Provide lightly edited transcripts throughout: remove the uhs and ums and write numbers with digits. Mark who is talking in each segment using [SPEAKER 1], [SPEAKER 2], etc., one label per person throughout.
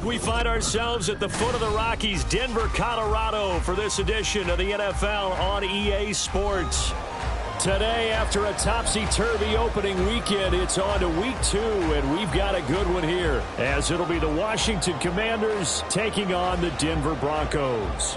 [SPEAKER 1] We find ourselves at the foot of the Rockies, Denver, Colorado, for this edition of the NFL on EA Sports. Today, after a topsy-turvy opening weekend, it's on to week 2, and we've got a good one here, as it'll be the Washington Commanders taking on the Denver Broncos.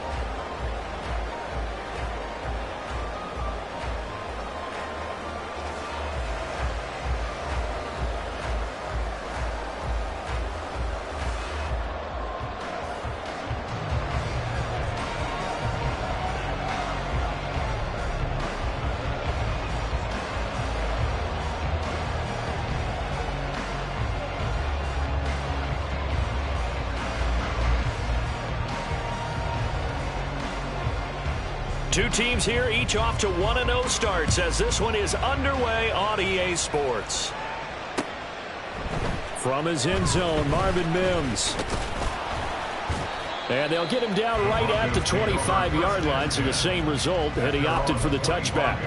[SPEAKER 1] Two teams here, each off to 1-0 starts as this one is underway on EA Sports. From his end zone, Marvin Mims. And they'll get him down right at the 25-yard line, so the same result, and he opted for the touchback.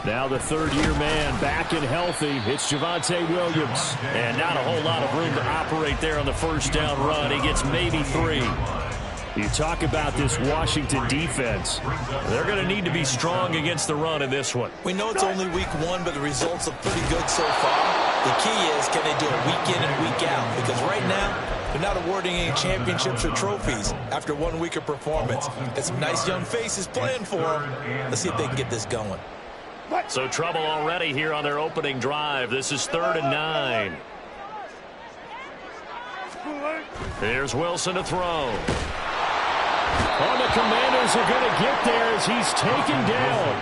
[SPEAKER 1] Now the third-year man back and healthy. It's Javonte Williams. And not a whole lot of room to operate there on the first down run. He gets maybe 3. You talk about this Washington defense. They're going to need to be strong against the run in this one.
[SPEAKER 2] We know it's only week 1, but the results are pretty good so far. The key is, can they do it week in and week out? Because right now, they're not awarding any championships or trophies after 1 week of performance. Got some nice young faces playing for them. Let's see if they can get this going.
[SPEAKER 1] So trouble already here on their opening drive. This is 3rd and 9. Here's Wilson to throw. Oh, the Commanders are going to get there as he's taken down.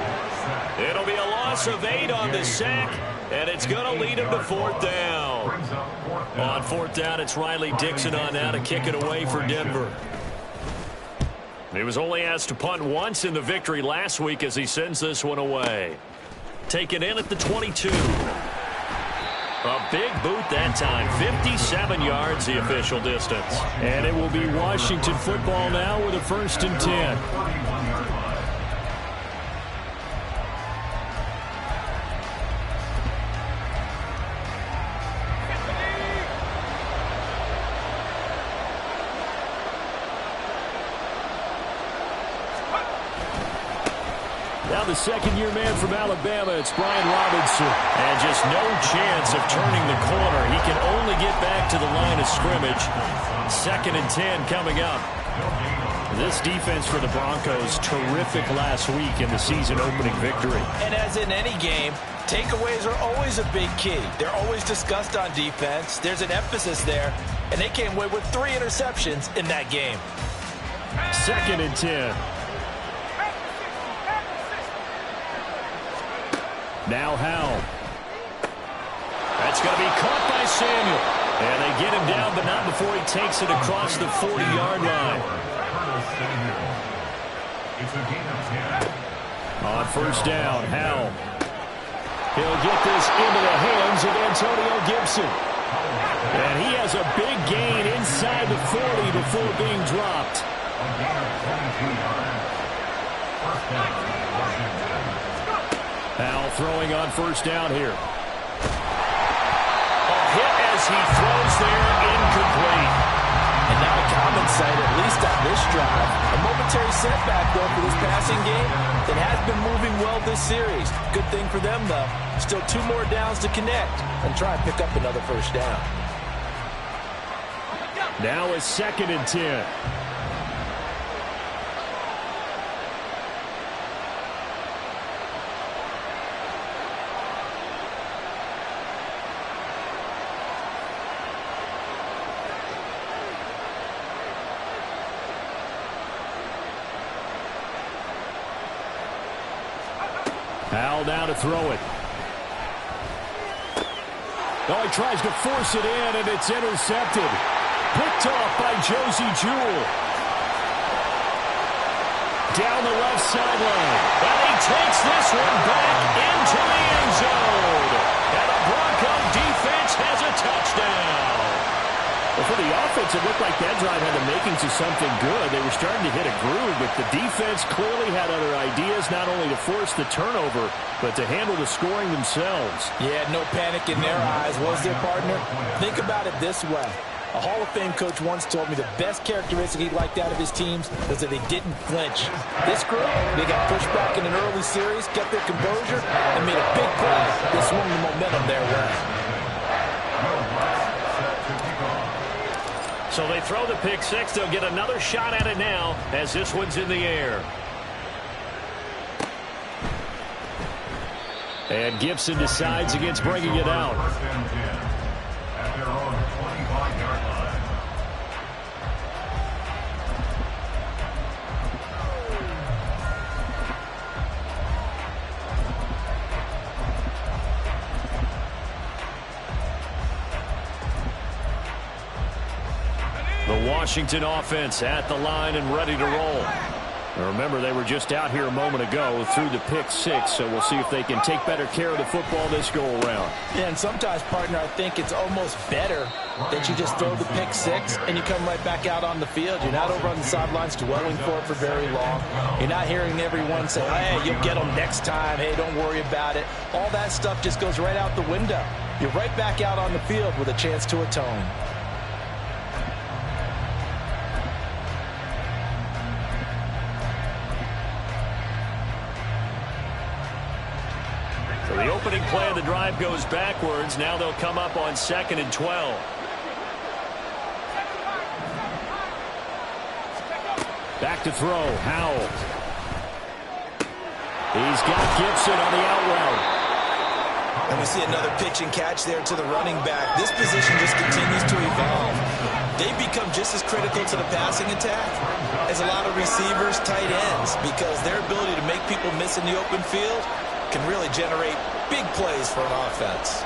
[SPEAKER 1] It'll be a loss of 8 on the sack, and it's going to lead him to 4th down. On 4th down, it's Riley Dixon on now to kick it away for Denver. He was only asked to punt once in the victory last week as he sends this one away. Taken in at the 22. A big boot that time. 57 yards, the official distance. And it will be Washington football now with a 1st and 10. Now the second-year man from Alabama, it's Brian Robinson. And just no chance of turning the corner. He can only get back to the line of scrimmage. 2nd and 10 coming up. This defense for the Broncos, terrific last week in the season-opening victory.
[SPEAKER 2] And as in any game, takeaways are always a big key. They're always discussed on defense. There's an emphasis there. And they came away with 3 interceptions in that game.
[SPEAKER 1] 2nd and 10. Now Howell. That's going to be caught by Samuel. And they get him down, but not before he takes it across the 40-yard line. On 1st down, Howell. He'll get this into the hands of Antonio Gibson. And he has a big gain inside the 40 before being dropped. Howell throwing on 1st down here. A hit as he throws there, incomplete.
[SPEAKER 2] And not a common sight, at least on this drive. A momentary setback, though, for this passing game that has been moving well this series. Good thing for them, though. Still 2 more downs to connect and try and pick up another 1st down.
[SPEAKER 1] Now it's 2nd and 10. Howell now to throw it. Oh, he tries to force it in, and it's intercepted. Picked off by Josie Jewell. down the left sideline. And he takes this one back into the end zone. And the Bronco defense has a touchdown.
[SPEAKER 3] Well, for the offense, it looked like that drive had the makings of something good. They were starting to hit a groove, but the defense clearly had other ideas, not only to force the turnover, but to handle the scoring themselves.
[SPEAKER 2] Yeah, no panic in their eyes, was there, partner? Think about it this way. A Hall of Fame coach once told me the best characteristic he liked out of his teams was that they didn't flinch. This group, they got pushed back in an early series, kept their composure, and made a big play that swung the momentum their way.
[SPEAKER 1] So they throw the pick six. They'll get another shot at it now as this one's in the air. And Gibson decides against bringing it out. The Washington offense at the line and ready to roll. Now remember, they were just out here a moment ago through the pick six, so we'll see if they can take better care of the football this go-around.
[SPEAKER 2] Yeah, and sometimes, partner, I think it's almost better that you just throw the pick six and you come right back out on the field. You're not over on the sidelines dwelling for it for very long. You're not hearing everyone say, hey, you'll get them next time. Hey, don't worry about it. All that stuff just goes right out the window. You're right back out on the field with a chance to atone.
[SPEAKER 1] So the opening play of the drive goes backwards. Now they'll come up on 2nd and 12. Back to throw. Howell. He's got Gibson on the out route.
[SPEAKER 2] And we see another pitch and catch there to the running back. This position just continues to evolve. They become just as critical to the passing attack as a lot of receivers, tight ends, because their ability to make people miss in the open field can really generate big plays for an offense.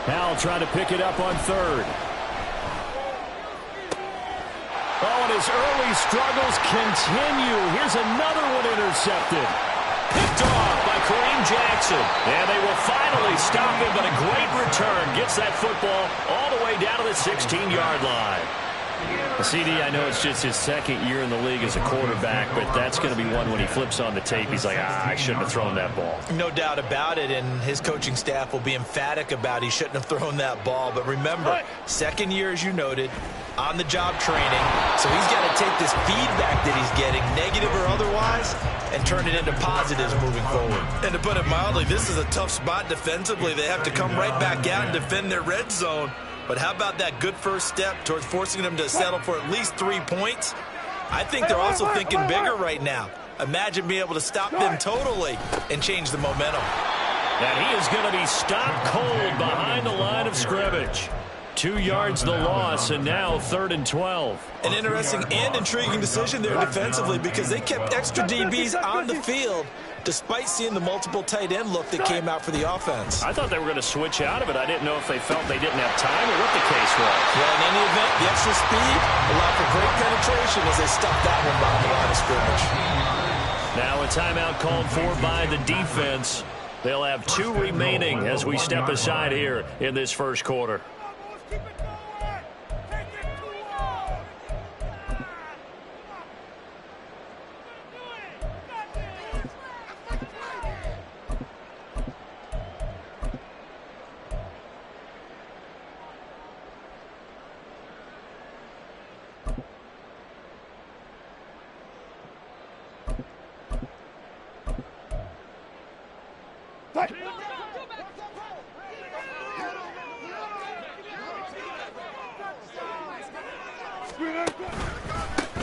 [SPEAKER 1] Howell trying to pick it up on 3rd. Oh, and his early struggles continue. Here's another one intercepted. Picked off by Kareem Jackson. And they will finally stop him, but a great return. Gets that football all the way down to the 16-yard line. CD, I know it's just his 2nd year in the league as a quarterback, but that's going to be one when he flips on the tape. He's like, I shouldn't have thrown that ball.
[SPEAKER 2] No doubt about it, and his coaching staff will be emphatic about he shouldn't have thrown that ball. But remember, 2nd year, as you noted, on-the-job training. So he's got to take this feedback that he's getting, negative or otherwise, and turn it into positives moving forward. And to put it mildly, this is a tough spot defensively. They have to come right back out and defend their red zone. But how about that good first step towards forcing them to settle for at least 3 points? I think they're also thinking bigger right now. Imagine being able to stop them totally and change the momentum.
[SPEAKER 1] And he is going to be stopped cold behind the line of scrimmage. 2 yards the loss, and now 3rd and 12.
[SPEAKER 2] An interesting and intriguing decision there defensively because they kept extra DBs on the field despite seeing the multiple tight end look that came out for the offense.
[SPEAKER 1] I thought they were going to switch out of it. I didn't know if they felt they didn't have time or what the case was.
[SPEAKER 2] Well, in any event, the extra speed allowed for great penetration as they stopped that one behind the line of scrimmage.
[SPEAKER 1] Now a timeout called for by the defense. They'll have 2 remaining as we step aside here in this first quarter.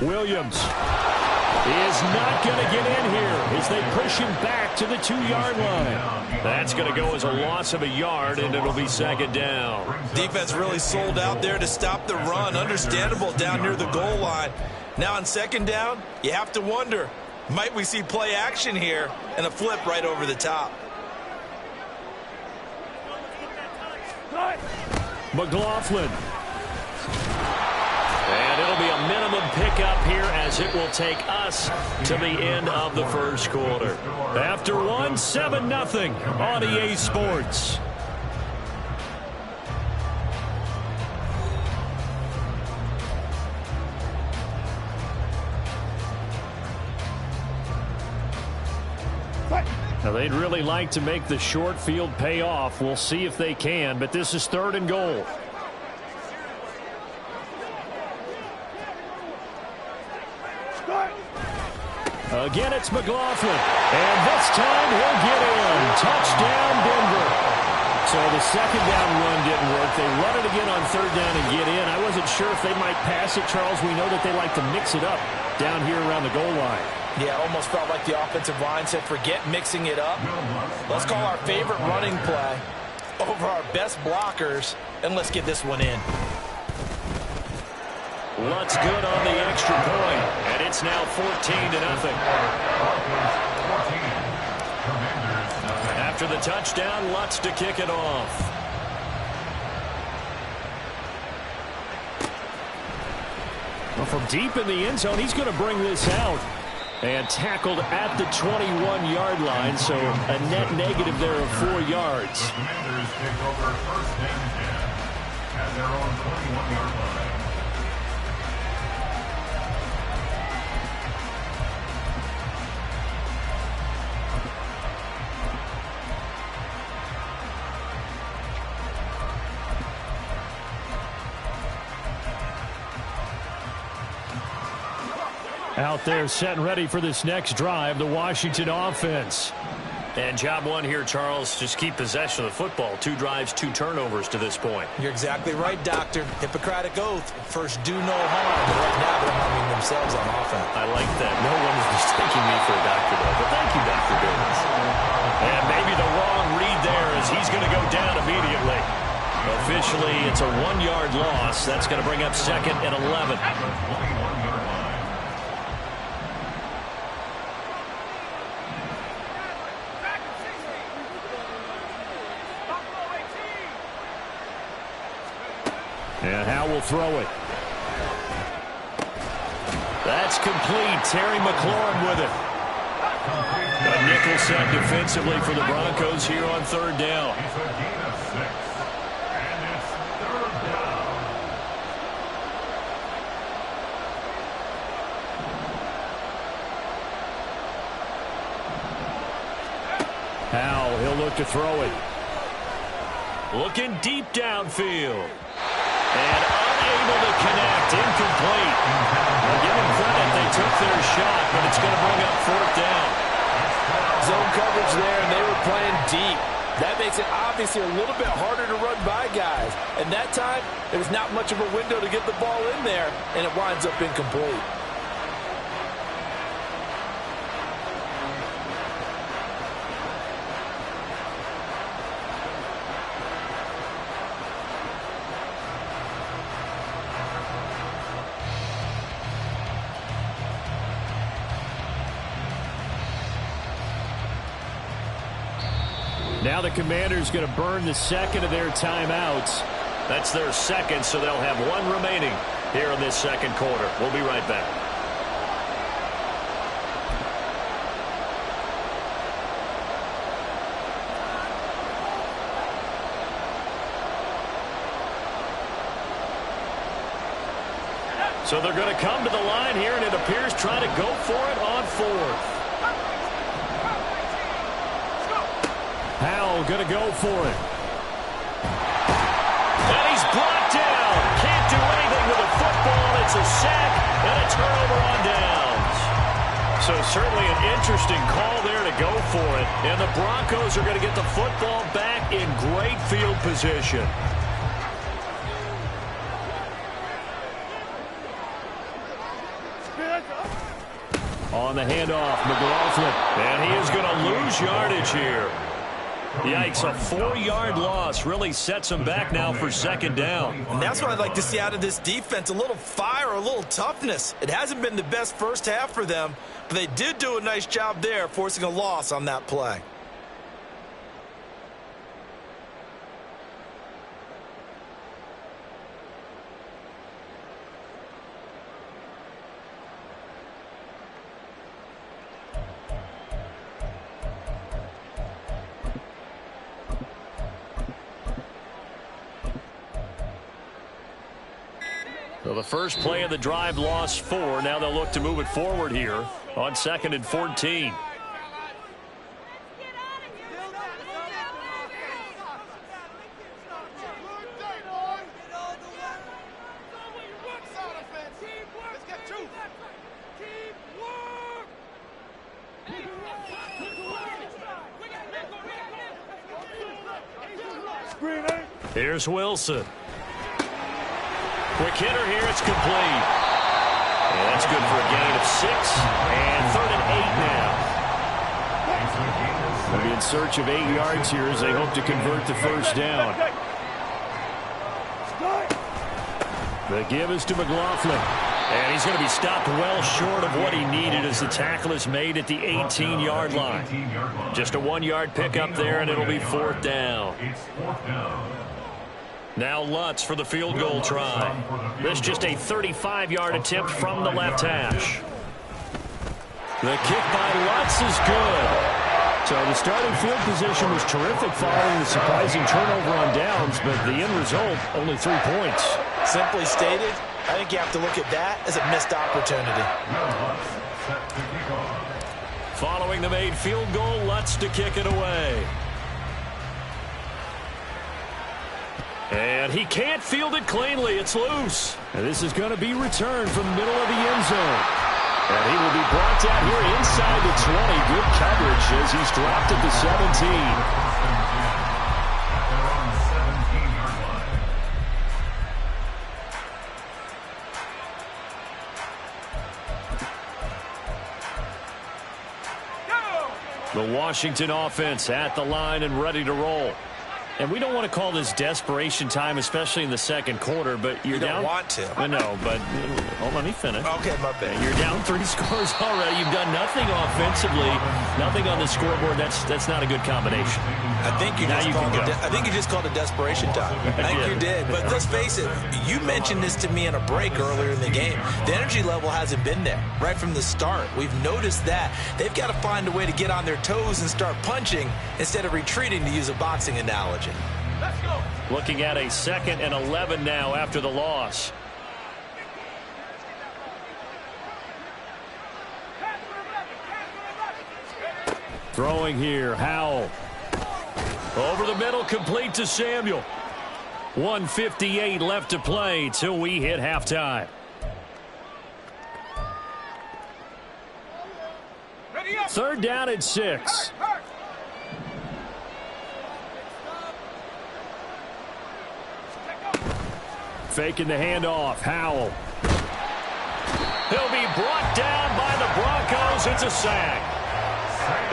[SPEAKER 1] Williams is not going to get in here as they push him back to the 2-yard line. That's going to go as a loss of a yard, and it'll be 2nd down.
[SPEAKER 2] Defense really sold out there to stop the run. Understandable down near the goal line. Now on 2nd down, you have to wonder, Might we see play action here and a flip right over the top?
[SPEAKER 1] McLaughlin. And it'll be a minimum pickup here as it will take us to the end of the first quarter. After one, 7-0 on EA Sports. Now, they'd really like to make the short field pay off. We'll see if they can, but this is 3rd and goal. Again, it's McLaughlin. And this time he'll get in. Touchdown, Denver. So the second down run didn't work. They run it again on 3rd down and get in. I wasn't sure if they might pass it, Charles. We know that they like to mix it up down here around the goal line.
[SPEAKER 2] Yeah, almost felt like the offensive line said, forget mixing it up. Let's call our favorite running play over our best blockers, and let's get this one in.
[SPEAKER 1] Lutz good on the extra point, and it's now 14-0. After the touchdown, Lutz to kick it off. Well, from deep in the end zone, he's going to bring this out. And tackled at the 21-yard line, so a net negative there of 4 yards.
[SPEAKER 4] The Commanders take over 1st and 10 at their own 21-yard line.
[SPEAKER 1] Out there set and ready for this next drive, the Washington offense. And job one here, Charles, just keep possession of the football. 2 drives, 2 turnovers to this point.
[SPEAKER 2] You're exactly right, Doctor. Hippocratic oath. First, do no harm. But right now, they're harming themselves on offense.
[SPEAKER 1] I like that. No one is mistaking me for a doctor, though. But thank you, Dr. Davis. And maybe the wrong read there as he's going to go down immediately. Officially, it's a 1-yard loss. That's going to bring up 2nd and 11. And Howe will throw it. That's complete. Terry McLaurin with it. A nickel set defensively for the Broncos here on 3rd down.
[SPEAKER 4] It's a gain of 6. And it's 3rd down.
[SPEAKER 1] Howe, he'll look to throw it. Looking deep downfield. And unable to connect. Incomplete. I'll give them credit. They took their shot, but it's going to bring up 4th down.
[SPEAKER 5] Zone coverage there, and they were playing deep. That makes it obviously a little bit harder to run by guys. And that time, there was not much of a window to get the ball in there, and it winds up incomplete.
[SPEAKER 1] Now the Commanders going to burn the 2nd of their timeouts. That's their 2nd, so they'll have 1 remaining here in this 2nd quarter. We'll be right back. So they're going to come to the line here, and it appears trying to go for it on 4th. Howell going to go for it. And he's brought down. Can't do anything with the football. It's a sack and a turnover on downs. So certainly an interesting call there to go for it. And the Broncos are going to get the football back in great field position. On the handoff, McLaughlin. And he is going to lose yardage here. Yikes, a 4-yard loss really sets them back now for second down.
[SPEAKER 2] And that's what I'd like to see out of this defense, a little fire, a little toughness. It hasn't been the best first half for them, but they did do a nice job there, forcing a loss on that play.
[SPEAKER 1] So the first play of the drive lost 4. Now they'll look to move it forward here on 2nd and 14. Here's Wilson. Quick hitter here. It's complete. And that's good for a gain of 6. And 3rd and 8 now.
[SPEAKER 3] They'll be in search of 8 yards here as they hope to convert the first down. The give is to McLaughlin.
[SPEAKER 1] And he's going to be stopped well short of what he needed as the tackle is made at the 18-yard line. Just a 1-yard pickup there, and it'll be 4th down. Now Lutz for the field goal try. This just a 35-yard attempt from the left hash. The kick by Lutz is good.
[SPEAKER 3] So the starting field position was terrific following the surprising turnover on downs, but the end result, only 3 points.
[SPEAKER 2] Simply stated, I think you have to look at that as a missed opportunity.
[SPEAKER 1] Following the made field goal, Lutz to kick it away. And he can't field it cleanly. It's loose.
[SPEAKER 3] And this is going to be returned from the middle of the end zone. And he will be brought down here inside the 20. Good coverage as he's dropped at the 17. The Washington offense at the line and ready to roll. And we don't want to call this desperation time, especially in the second quarter, but you're down.
[SPEAKER 2] You don't want to.
[SPEAKER 3] I know, but let me finish.
[SPEAKER 2] Okay, my bad.
[SPEAKER 3] You're down 3 scores already. You've done nothing offensively, nothing on the scoreboard. That's not a good combination.
[SPEAKER 2] I think you just called it desperation time. I think you did. But let's face it, you mentioned this to me in a break earlier in the game. The energy level hasn't been there right from the start. We've noticed that. They've got to find a way to get on their toes and start punching instead of retreating, to use a boxing analogy.
[SPEAKER 1] Let's go. Looking at a 2nd and 11 now after the loss.
[SPEAKER 3] Throwing here, Howell.
[SPEAKER 1] Over the middle, complete to Samuel. 1:58 left to play till we hit halftime.
[SPEAKER 3] Third down at 6. Faking the handoff, Howell.
[SPEAKER 1] He'll be brought down by the Broncos. It's a sack.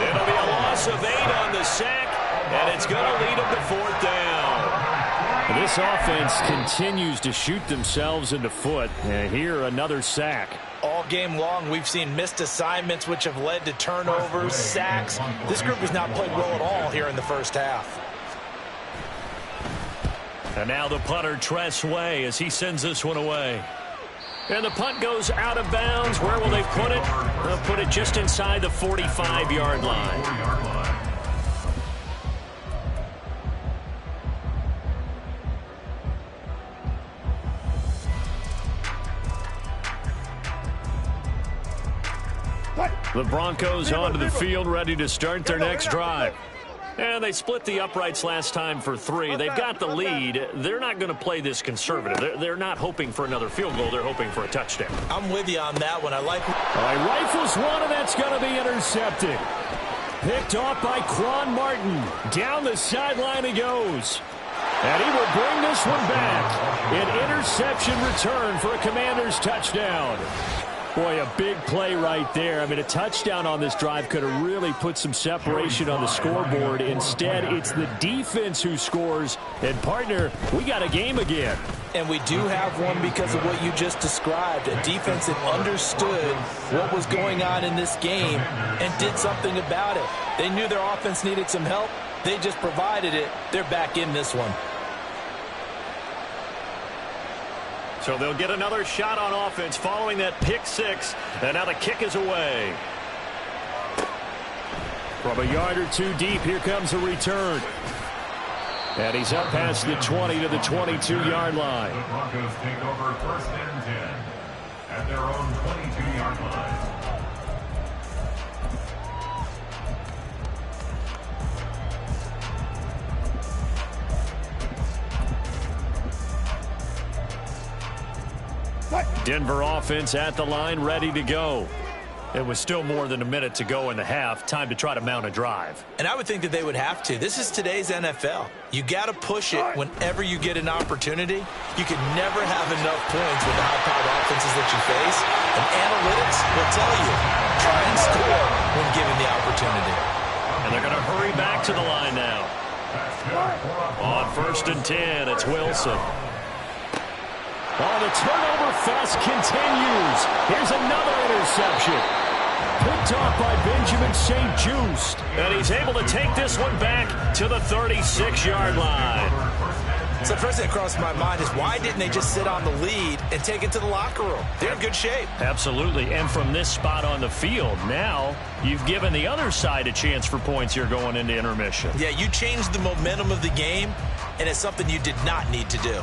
[SPEAKER 1] It'll be a loss of 8 on the sack, and it's going to lead them to 4th down.
[SPEAKER 3] This offense continues to shoot themselves in the foot, and here another sack.
[SPEAKER 2] All game long, we've seen missed assignments, which have led to turnovers, sacks. This group has not played well at all here in the first half.
[SPEAKER 1] And now the punter, Tress Way, as he sends this one away. And the punt goes out of bounds. Where will they put it? They'll put it just inside the 45-yard line. The Broncos onto the field, ready to start their next drive. And they split the uprights last time for 3. They've got the lead. They're not going to play this conservative. They're not hoping for another field goal. They're hoping for a touchdown.
[SPEAKER 2] I'm with you on that one. I like.
[SPEAKER 3] All right, rifles one, and that's going to be intercepted. Picked off by Quan Martin. Down the sideline he goes. And he will bring this one back. An interception return for a Commanders touchdown. Boy, a big play right there. I mean, a touchdown on this drive could have really put some separation on the scoreboard. Instead, it's the defense who scores. And, partner, we got a game again.
[SPEAKER 5] And we do have one because of what you just described. A defense that understood what was going on in this game and did something about it. They knew their offense needed some help. They just provided it. They're back in this one.
[SPEAKER 3] So they'll get another shot on offense following that pick six. And now the kick is away. From a yard or two deep, here comes a return. And he's up past the 20 to the 22-yard line.
[SPEAKER 4] The Broncos take over 1st and 10 at their own 22-yard line.
[SPEAKER 3] Denver offense at the line, ready to go. It was still more than a minute to go in the half. Time to try to mount a drive.
[SPEAKER 2] And I would think that they would have to. This is today's NFL. You got to push it whenever you get an opportunity. You can never have enough points with the high-powered offenses that you face. And analytics will tell you, try and score when given the opportunity.
[SPEAKER 3] And they're going to hurry back to the line now. On 1st and 10, it's Wilson. Oh, the turnover fest continues. Here's another interception. Picked off by Benjamin St. Just. And he's able to take this one back to the 36-yard line.
[SPEAKER 2] So first thing that crossed my mind is why didn't they just sit on the lead and take it to the locker room? They're in good shape.
[SPEAKER 3] Absolutely. And from this spot on the field, now you've given the other side a chance for points here going into intermission.
[SPEAKER 2] Yeah, you changed the momentum of the game, and it's something you did not need to do.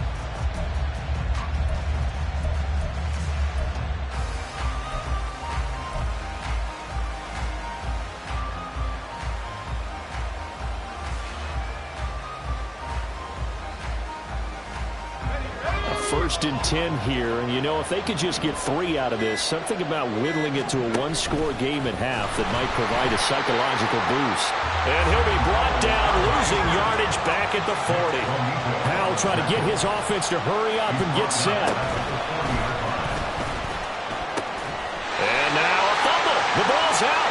[SPEAKER 3] First and 10 here, and you know, if they could just get 3 out of this, something about whittling it to a one-score game at half that might provide a psychological boost. And he'll be brought down, losing yardage back at the 40. Powell trying to get his offense to hurry up and get set. And now a fumble. The ball's out.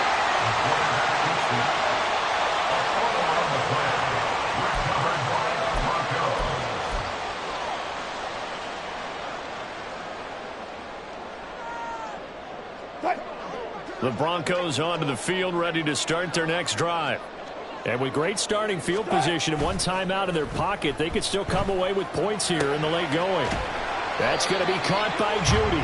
[SPEAKER 3] The Broncos onto the field, ready to start their next drive. And with great starting field position and one timeout in their pocket, they could still come away with points here in the late going. That's going to be caught by Judy.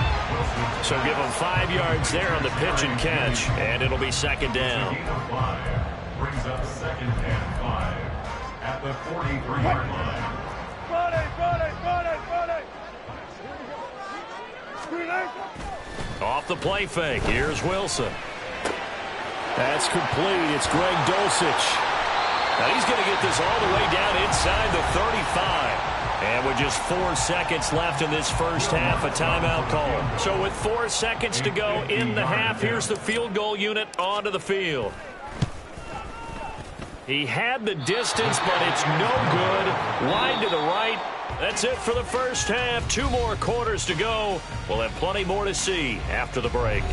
[SPEAKER 3] So give them 5 yards there on the pitch and catch, and it'll be 2nd down.
[SPEAKER 4] Brings up 2nd and 5 at the 43-yard line.
[SPEAKER 3] Off the play fake. Here's Wilson. That's complete. It's Greg Dulcich. Now he's going to get this all the way down inside the 35. And with just 4 seconds left in this first half, a timeout call. So with 4 seconds to go in the half, here's the field goal unit onto the field. He had the distance, but it's no good. Line to the right. That's it for the first half. 2 more quarters to go. We'll have plenty more to see after the break.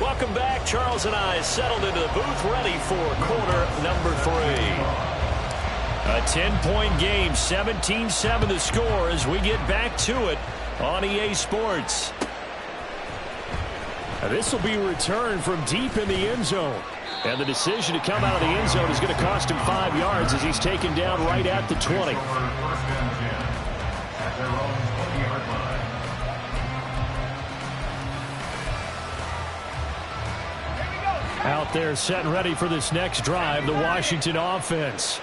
[SPEAKER 3] Welcome back. Charles and I settled into the booth, ready for quarter number 3. A 10-point game, 17-7 the score as we get back to it on EA Sports. Now this will be returned from deep in the end zone. And the decision to come out of the end zone is going to cost him 5 yards as he's taken down right at the 20.
[SPEAKER 4] 1st and 10 at their own 20-yard line.
[SPEAKER 3] Out there set and ready for this next drive, the Washington offense.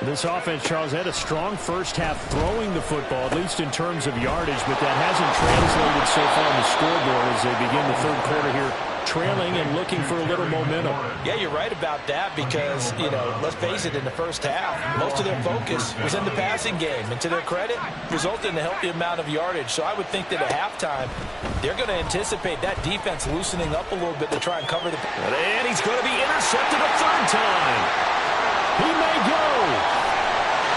[SPEAKER 3] This offense, Charles, had a strong first half throwing the football, at least in terms of yardage, but that hasn't translated so far on the scoreboard as they begin the third quarter here trailing and looking for a little momentum.
[SPEAKER 2] Yeah, you're right about that because, let's face it, in the first half, most of their focus was in the passing game. And to their credit, resulted in a healthy amount of yardage. So I would think that at halftime, they're going to anticipate that defense loosening up a little bit to try and cover the...
[SPEAKER 1] And he's going to be intercepted a third time.
[SPEAKER 3] He may go.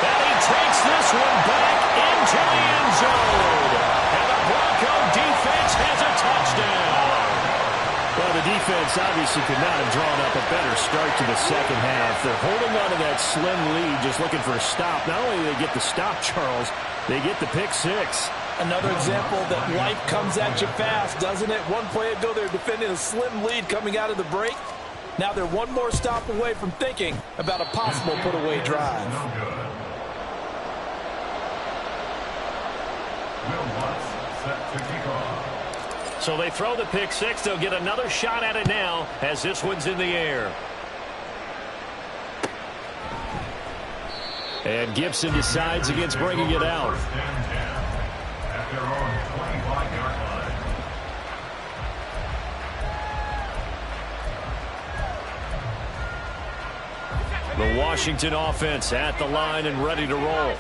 [SPEAKER 1] And he takes this one back into the end zone. And the Bronco defense has a touchdown.
[SPEAKER 3] Well, the defense obviously could not have drawn up a better start to the second half. They're holding on to that slim lead, just looking for a stop. Not only do they get the stop, Charles, they get the pick six.
[SPEAKER 5] Another example that life comes at you fast, doesn't it? One play ago, they're defending a slim lead coming out of the break. Now they're one more stop away from thinking about a possible put-away drive.
[SPEAKER 1] So they throw the pick six. They'll get another shot at it now as this one's in the air.
[SPEAKER 3] And Gibson decides against bringing it out.
[SPEAKER 1] The Washington offense at the line and ready to roll.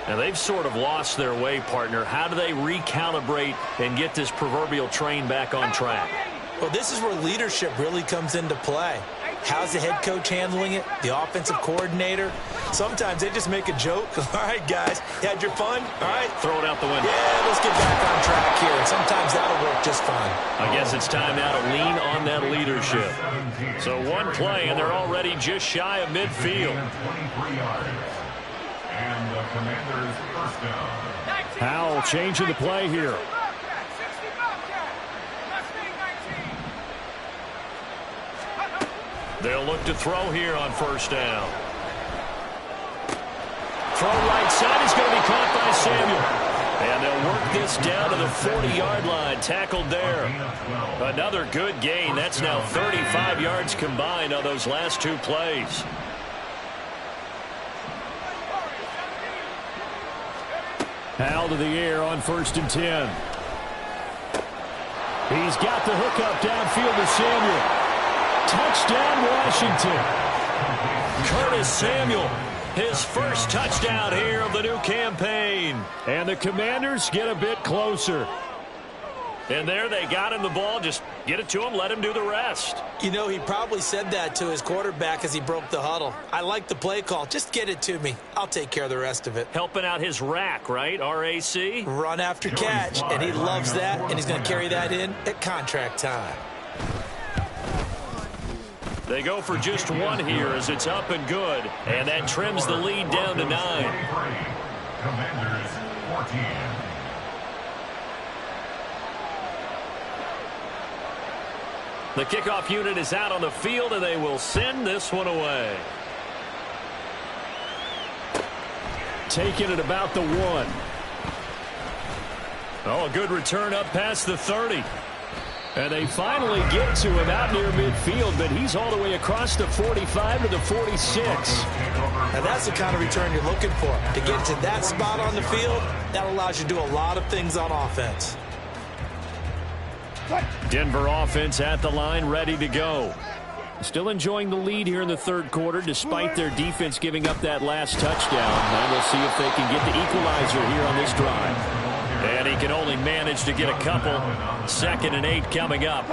[SPEAKER 1] Now, they've sort of lost their way, partner. How do they recalibrate and get this proverbial train back on track?
[SPEAKER 2] Well, this is where leadership really comes into play. How's the head coach handling it? The offensive coordinator? Sometimes they just make a joke. All right, guys, you had your fun? All right.
[SPEAKER 1] Throw it out the window.
[SPEAKER 2] Yeah, let's get back on track here. And sometimes that'll work just fine.
[SPEAKER 1] I guess it's time now to lean on that leadership. So one play, and they're already just shy of midfield.
[SPEAKER 4] And the Commanders' first down.
[SPEAKER 3] Howell changing the play here.
[SPEAKER 1] They'll look to throw here on first down. Throw right side is going to be caught by Samuel. And they'll work this down to the 40-yard line. Tackled there. Another good gain. That's now 35 yards combined on those last two plays.
[SPEAKER 3] Howell to the air on 1st and 10. He's got the hookup downfield to Samuel. Touchdown, Washington.
[SPEAKER 1] Curtis Samuel, his first touchdown here of the new campaign.
[SPEAKER 3] And the Commanders get a bit closer.
[SPEAKER 1] And there they got him the ball. Just get it to him, let him do the rest.
[SPEAKER 2] He probably said that to his quarterback as he broke the huddle. I like the play call. Just get it to me. I'll take care of the rest of it.
[SPEAKER 1] Helping out his rack, right? RAC?
[SPEAKER 2] Run after catch, and he loves that, and he's going to carry that in at contract time.
[SPEAKER 1] They go for just one here as it's up and good. And that trims the lead down to 9.
[SPEAKER 4] Commanders 14.
[SPEAKER 1] The kickoff unit is out on the field, and they will send this one away.
[SPEAKER 3] Taking it about the 1.
[SPEAKER 1] Oh, a good return up past the 30.
[SPEAKER 3] And they finally get to him out near midfield, but he's all the way across the 45 to the 46.
[SPEAKER 2] And that's the kind of return you're looking for. To get to that spot on the field, that allows you to do a lot of things on offense.
[SPEAKER 3] Denver offense at the line, ready to go. Still enjoying the lead here in the third quarter, despite their defense giving up that last touchdown. And we'll see if they can get the equalizer here on this drive.
[SPEAKER 1] And he can only manage to get a couple. 2nd and 8 coming up.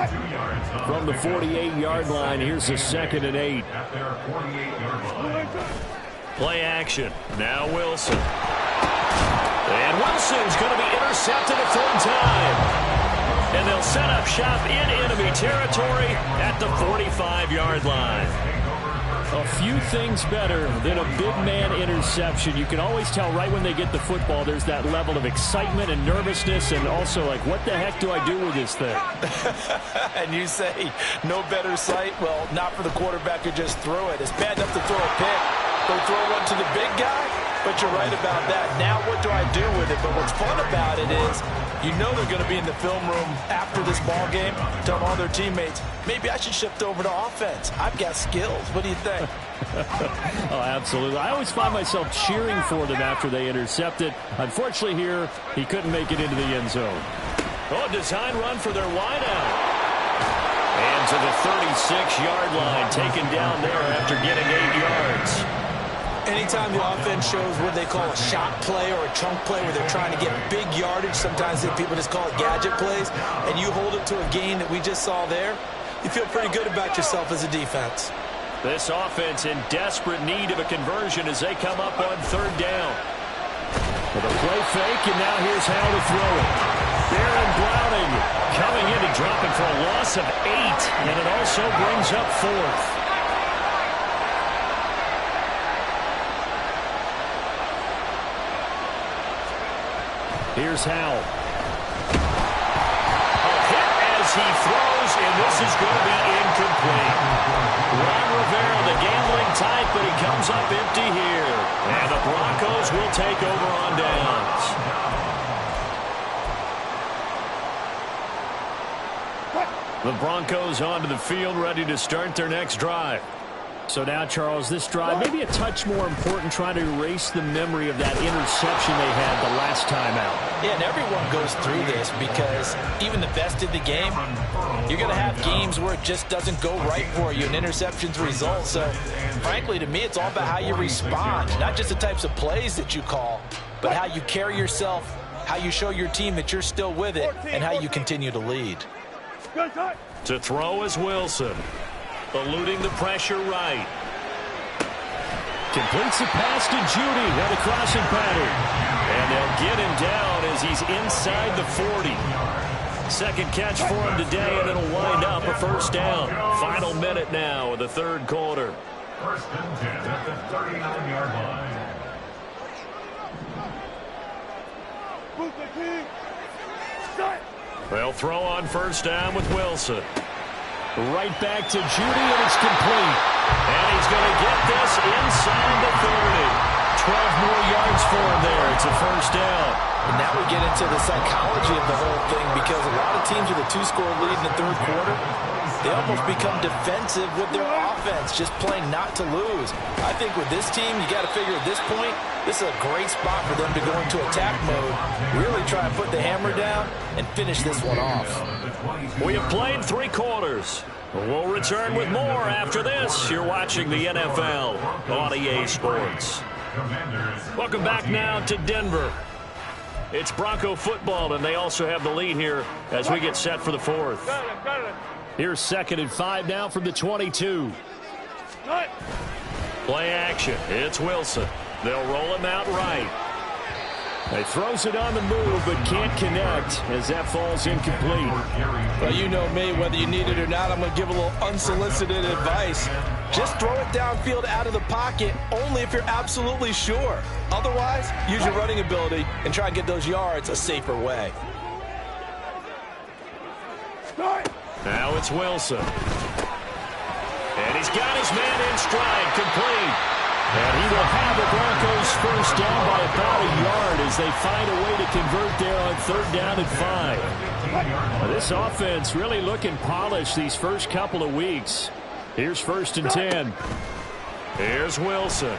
[SPEAKER 3] From the 48-yard line, here's the 2nd and 8.
[SPEAKER 1] Play action. Now Wilson. And Wilson's going to be intercepted a third time. And they'll set up shop in enemy territory at the 45-yard line.
[SPEAKER 3] A few things better than a big man interception. You can always tell right when they get the football, there's that level of excitement and nervousness, and also like, what the heck do I do with this thing?
[SPEAKER 5] And you say, no better sight? Well, not for the quarterback who just threw it. It's bad enough to throw a pick. Go throw one to the big guy? But you're right about that. Now what do I do with it? But what's fun about it is you know they're going to be in the film room after this ball game, telling all their teammates, maybe I should shift over to offense. I've got skills. What do you think?
[SPEAKER 3] Oh, absolutely. I always find myself cheering for them after they intercept it. Unfortunately here, he couldn't make it into the end zone.
[SPEAKER 1] Oh, design run for their wideout. And to the 36-yard line, taken down there after getting 8 yards.
[SPEAKER 2] Anytime the offense shows what they call a shot play or a chunk play where they're trying to get big yardage, sometimes people just call it gadget plays, and you hold it to a gain that we just saw there, you feel pretty good about yourself as a defense.
[SPEAKER 1] This offense in desperate need of a conversion as they come up on 3rd down. With a play fake, and now here's how to throw it. Baron Browning coming in to drop it for a loss of 8, and it also brings up 4th. Here's Howell. A hit as he throws, and this is going to be incomplete. Ron Rivera, the gambling type, but he comes up empty here. And the Broncos will take over on downs. The Broncos onto the field, ready to start their next drive. So now, Charles, this drive maybe a touch more important, trying to erase the memory of that interception they had the last time out.
[SPEAKER 2] Yeah, and everyone goes through this because even the best in the game, you're going to have games where it just doesn't go right for you, and interceptions result. So, frankly, to me, it's all about how you respond, not just the types of plays that you call, but how you carry yourself, how you show your team that you're still with it, and how you continue to lead.
[SPEAKER 1] To throw is Wilson. Eluding the pressure right. Completes the pass to Judy on the crossing pattern. And they'll get him down as he's inside the 40. Second catch for him today, and it'll wind up a 1st down. Final minute now of the 3rd quarter.
[SPEAKER 4] 1st and 10 at the 39-yard line.
[SPEAKER 1] They'll throw on 1st down with Wilson. Right back to Judy, and it's complete. And he's going to get this inside the 30. 12 more yards for him there. It's a 1st down.
[SPEAKER 2] And now we get into the psychology of the whole thing, because a lot of teams with a 2-score lead in the 3rd quarter, they almost become defensive with their offense, just playing not to lose. I think with this team, you got to figure at this point, this is a great spot for them to go into attack mode, really try and put the hammer down and finish this one off.
[SPEAKER 1] We have played 3 quarters. We'll return with more after this. You're watching the NFL on EA Sports. Welcome back now to Denver. It's Bronco football, and they also have the lead here as we get set for the 4th. Here's 2nd and 5 now from the 22. Play action. It's Wilson. They'll roll him out right. He throws it on the move, but can't connect as that falls incomplete.
[SPEAKER 2] Well, you know me, whether you need it or not, I'm going to give a little unsolicited advice. Just throw it downfield out of the pocket, only if you're absolutely sure. Otherwise, use your running ability and try and get those yards a safer way.
[SPEAKER 1] Now it's Wilson. And he's got his man in stride, complete. And he will have the Broncos 1st down by about a yard as they find a way to convert there on 3rd down and 5. This offense really looking polished these first couple of weeks. Here's 1st and 10. Here's Wilson.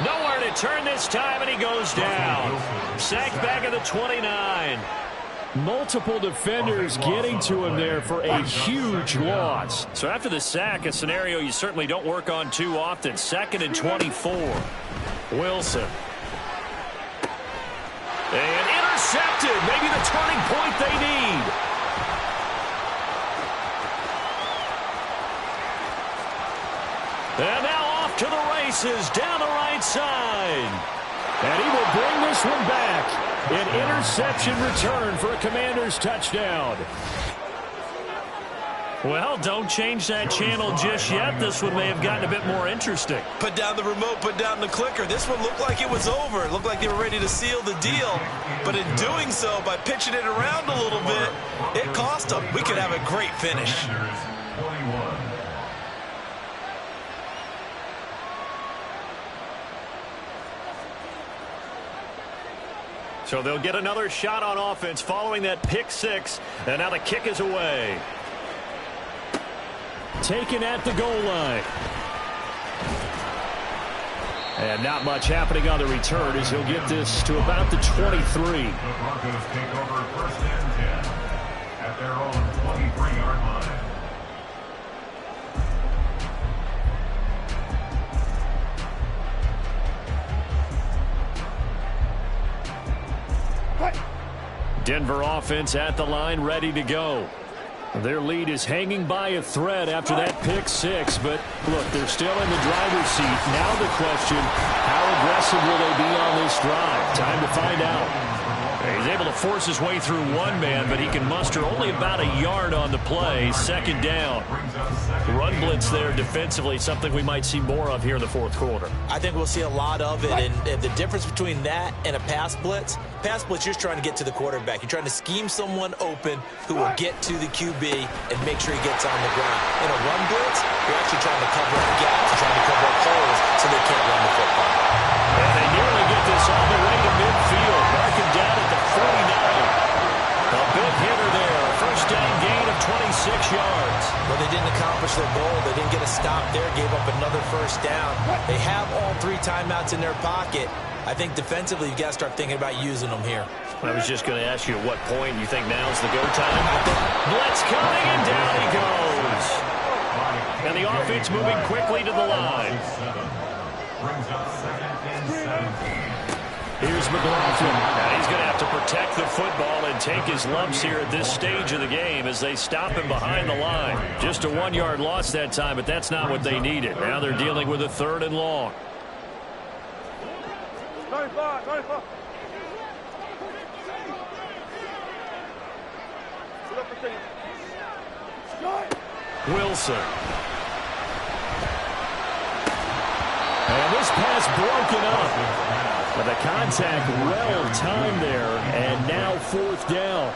[SPEAKER 1] Nowhere to turn this time, and he goes down. Sacked back at the 29. Multiple defenders getting to him there for a huge loss. So after the sack, a scenario you certainly don't work on too often. 2nd and 24. Wilson. And intercepted. Maybe the turning point they need. And now off to the races down the right side. And he will bring this one back. An interception return for a Commanders touchdown. Well, don't change that channel just yet. This one may have gotten a bit more interesting.
[SPEAKER 2] Put down the remote, put down the clicker. This one looked like it was over. It looked like they were ready to seal the deal. But in doing so, by pitching it around a little bit, it cost them. We could have a great finish.
[SPEAKER 4] 21.
[SPEAKER 1] So they'll get another shot on offense following that pick 6. And now the kick is away. Taken at the goal line. And not much happening on the return as he'll get this to about the 23.
[SPEAKER 4] The Broncos take over 1st and 10 at at their own 23-yard line.
[SPEAKER 3] Denver offense at the line, ready to go. Their lead is hanging by a thread after that pick six, but look, they're still in the driver's seat. Now the question, how aggressive will they be on this drive? Time to find out. He's able to force his way through one man, but he can muster only about a yard on the play. Second down. Run blitz there defensively, something we might see more of here in the fourth quarter.
[SPEAKER 2] I think we'll see a lot of it, and the difference between that and a pass blitz, you're just trying to get to the quarterback. You're trying to scheme someone open who will get to the QB and make sure he gets on the ground. In a run blitz, you're actually trying to cover up gaps, you're trying to cover up holes so they can't run the football.
[SPEAKER 3] And they nearly get this all the way to midfield. Marking down at the 49. A big hitter there. First down gain of 26 yards.
[SPEAKER 2] Well, they didn't accomplish their goal. They didn't get a stop there, gave up another first down. They have all 3 timeouts in their pocket. I think defensively, you've got to start thinking about using them here.
[SPEAKER 3] I was just going to ask you at what point you think now's the go time. Blitz coming, and down he goes. And the offense moving quickly to the line.
[SPEAKER 4] Brings up 2nd and 17.
[SPEAKER 3] Here's McLaughlin. Now he's going to have to protect the football and take his lumps here at this stage of the game as they stop him behind the line. Just a 1-yard loss that time, but that's not what they needed. Now they're dealing with a 3rd and long. Wilson. And this pass broken up. But the contact well timed there, and now 4th down.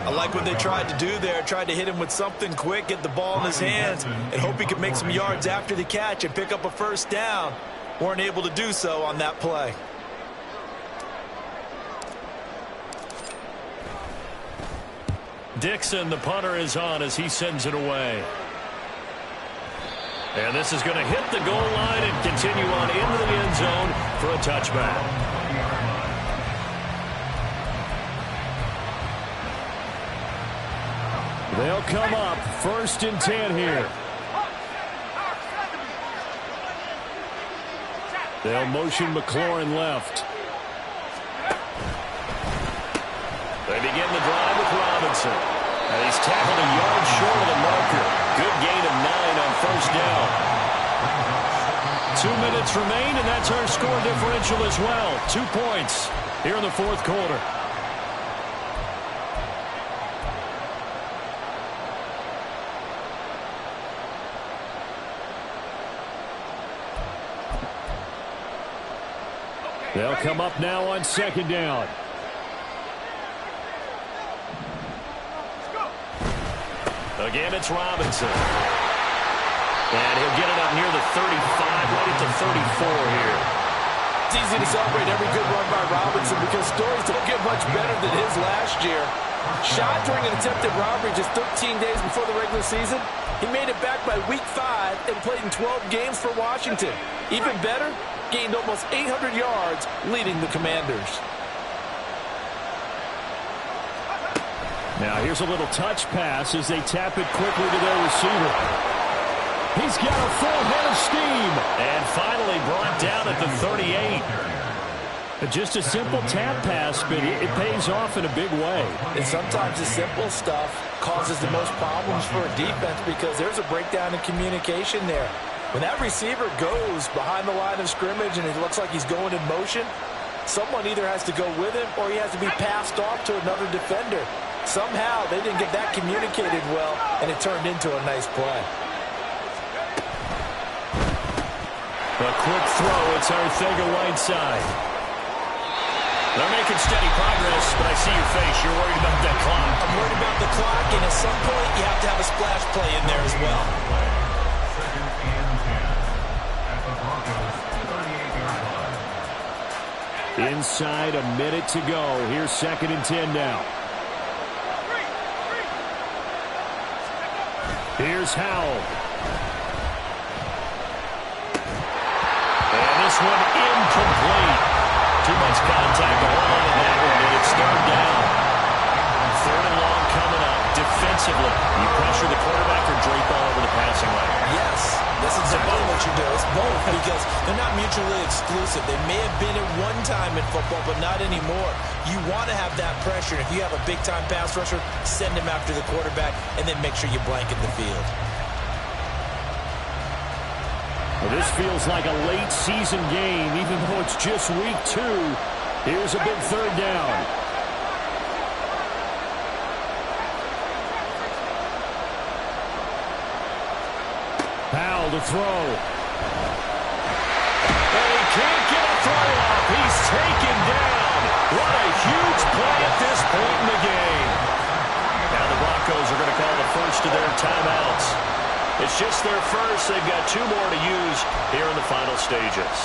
[SPEAKER 2] I like what they tried to do there. Tried to hit him with something quick, get the ball in his hands, and hope he could make some yards after the catch and pick up a first down. Weren't able to do so on that play.
[SPEAKER 3] Dixon, the punter, is on as he sends it away. And this is going to hit the goal line and continue on into the end zone for a touchback. They'll come up 1st and 10 here. They'll motion McLaurin left. They begin the drive with Robinson. And he's tackled a yard short of the marker. Good gain of 9 on 1st down. 2 minutes remain, and that's our score differential as well. 2 points here in the 4th quarter. They'll come up now on 2nd down. Again, it's Robinson. And he'll get it up near the 35, right at the 34 here.
[SPEAKER 5] It's easy to celebrate every good run by Robinson because stories don't get much better than his last year. Shot during an attempted robbery just 13 days before the regular season. He made it back by week 5 and played in 12 games for Washington. Even better, gained almost 800 yards leading the Commanders.
[SPEAKER 3] Now here's a little touch pass as they tap it quickly to their receiver. He's got a full head of steam. And finally brought down at the 38. Just a simple tap pass, but it pays off in a big way.
[SPEAKER 5] And sometimes the simple stuff causes the most problems for a defense because there's a breakdown in communication there. When that receiver goes behind the line of scrimmage and it looks like he's going in motion, someone either has to go with him or he has to be passed off to another defender. Somehow they didn't get that communicated well, and it turned into a nice play.
[SPEAKER 3] A quick throw. It's Arcega-Whiteside. They're making steady progress, but I see your face. You're worried about that clock.
[SPEAKER 2] I'm worried about the clock, and at some point you have to have a splash play in there as well.
[SPEAKER 4] 2nd and 10 at the Broncos 38-yard line.
[SPEAKER 3] Inside a minute to go. Here's 2nd and 10 now. Here's Howell. And this one incomplete. Too much contact going on in that one, and it's third down. 3rd and long coming up.
[SPEAKER 1] defensively. You pressure the quarterback or drape all over the passing lane?
[SPEAKER 2] Yes, that's exactly what you do. It's both because they're not mutually exclusive. They may have been at one time in football, but not anymore. You want to have that pressure. If you have a big-time pass rusher, send him after the quarterback, and then make sure you blanket the field.
[SPEAKER 3] Well, this feels like a late-season game, even though it's just week 2. Here's a big third down. Powell to throw.
[SPEAKER 1] And he can't get a throw off. He's taken down. What a huge play at this point in the game. Now the Broncos are going to call the first of their timeouts. It's just their first. They've got 2 more to use here in the final stages.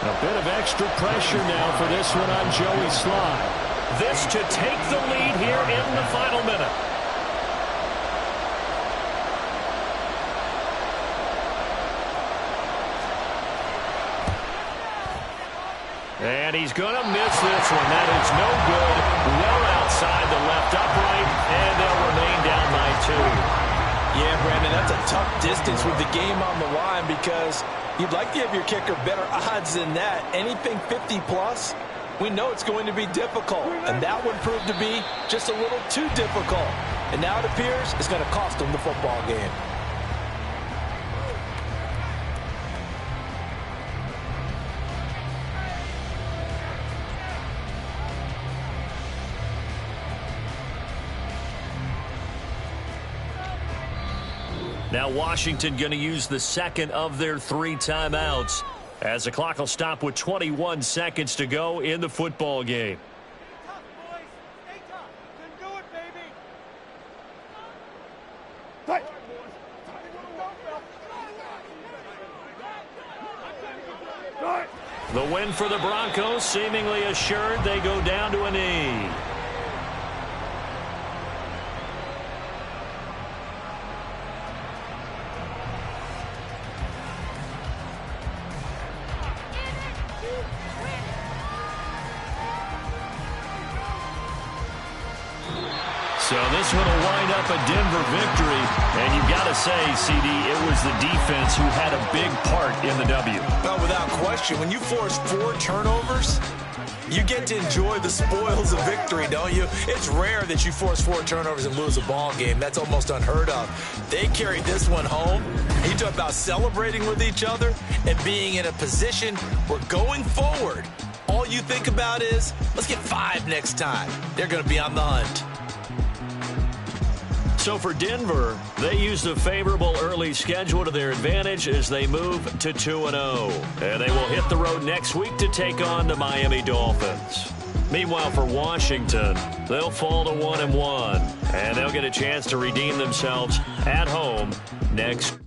[SPEAKER 3] A bit of extra pressure now for this one on Joey Slye.
[SPEAKER 1] This to take the lead here in the final minute. And he's going to miss this one. That is no good. Well outside the left upright, and they'll remain down by 2.
[SPEAKER 5] Yeah, Brandon, that's a tough distance with the game on the line because you'd like to give your kicker better odds than that. Anything 50-plus, we know it's going to be difficult. And that one proved to be just a little too difficult. And now it appears it's going to cost them the football game.
[SPEAKER 1] Now Washington going to use the second of their 3 timeouts as the clock will stop with 21 seconds to go in the football game. The win for the Broncos seemingly assured. They go down to a knee. So this one will wind up a Denver victory. And you've got to say, CD, it was the defense who had a big part in the W.
[SPEAKER 2] Well, without question, when you force 4 turnovers, you get to enjoy the spoils of victory, don't you? It's rare that you force 4 turnovers and lose a ball game. That's almost unheard of. They carried this one home. You talk about celebrating with each other and being in a position where going forward, all you think about is, let's get 5 next time. They're going to be on the hunt.
[SPEAKER 1] So for Denver, they used a favorable early schedule to their advantage as they move to 2-0. And they will hit the road next week to take on the Miami Dolphins. Meanwhile, for Washington, they'll fall to 1-1. And they'll get a chance to redeem themselves at home next